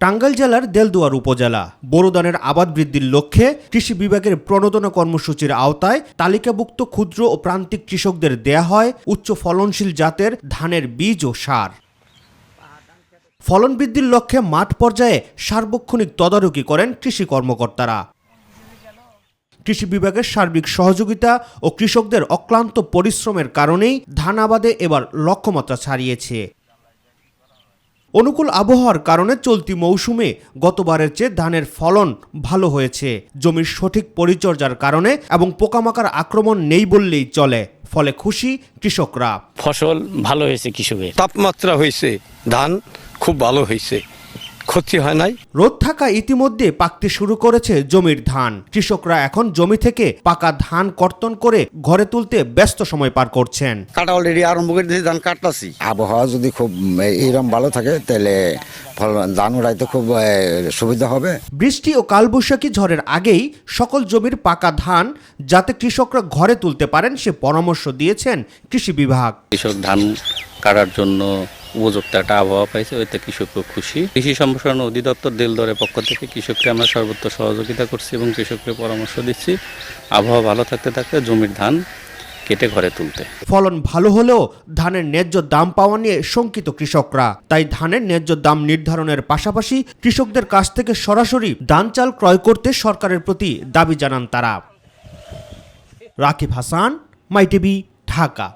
টাঙ্গাইল জেলার দেলদুয়ার উপজেলা বোরো ধানের আবাদ বৃদ্ধির লক্ষ্যে কৃষি বিভাগের প্রণোদনা কর্মসূচির আওতায় তালিকাভুক্ত ক্ষুদ্র ও প্রান্তিক কৃষকদের দেয়া হয় উচ্চ ফলনশীল জাতের ধানের বীজ ও সার। ফলন বৃদ্ধির লক্ষ্যে মাঠ পর্যায়ে সার্বক্ষণিক তদারকি করেন কৃষি কর্মকর্তারা। কৃষি বিভাগের সার্বিক সহযোগিতা ও কৃষকদের অক্লান্ত পরিশ্রমের কারণেই ধান আবাদে এবার লক্ষ্যমাত্রা ছাড়িয়েছে। অনুকূল আবহাওয়ার কারণে চলতি মৌসুমে গতবারের চেয়ে ধানের ফলন ভালো হয়েছে। জমির সঠিক পরিচর্যার কারণে এবং পোকামাকড় আক্রমণ নেই বললেই চলে। ফলে খুশি কৃষকরা। ফসল ভালো হয়েছে কৃষকের। তাপমাত্রা হয়েছে, ধান খুব ভালো হয়েছে, ক্ষতি হয় নাই। রোদ থাকা ইতিমধ্যে পাকতে শুরু করেছে জমির ধান। কৃষকরা এখন জমি থেকে পাকা ধান কর্তন করে ঘরে তুলতে ব্যস্ত সময় পার করছেন। কাটা অলরেডি আরম্ভ করে দিয়ে ধান কাটতাছি। আবহাওয়া যদি খুব এইরকম ভালো থাকে তাহলে ধান উড়াইতে খুব সুবিধা হবে। বৃষ্টি ও কালবৈশাখী ঝড়ের আগেই সকল জমির পাকা ধান যাতে কৃষকরা ঘরে তুলতে পারেন সে পরামর্শ দিয়েছেন কৃষি বিভাগ। কৃষক ধান কাটার জন্য উপযুক্ত একটা আবহাওয়া পাইছে, ওইতে কৃষকও খুশি। কৃষি সম্প্রসারণ অধিদপ্তর দেলদরের পক্ষ থেকে কৃষককে আমরা সর্বোচ্চ সহযোগিতা করছি এবং কৃষককে পরামর্শ দিচ্ছি আবহাওয়া ভালো থাকতে থাকতে জমির ধান কেটে ঘরে তুলতে। ফলন ভালো হলেও ধানের ন্যায্য দাম পাওয়া নিয়ে শঙ্কিত কৃষকরা। তাই ধানের ন্যায্য দাম নির্ধারণের পাশাপাশি কৃষকদের কাছ থেকে সরাসরি ধান চাল ক্রয় করতে সরকারের প্রতি দাবি জানান তারা। রাকিব হাসান, মাই টিভি, ঢাকা।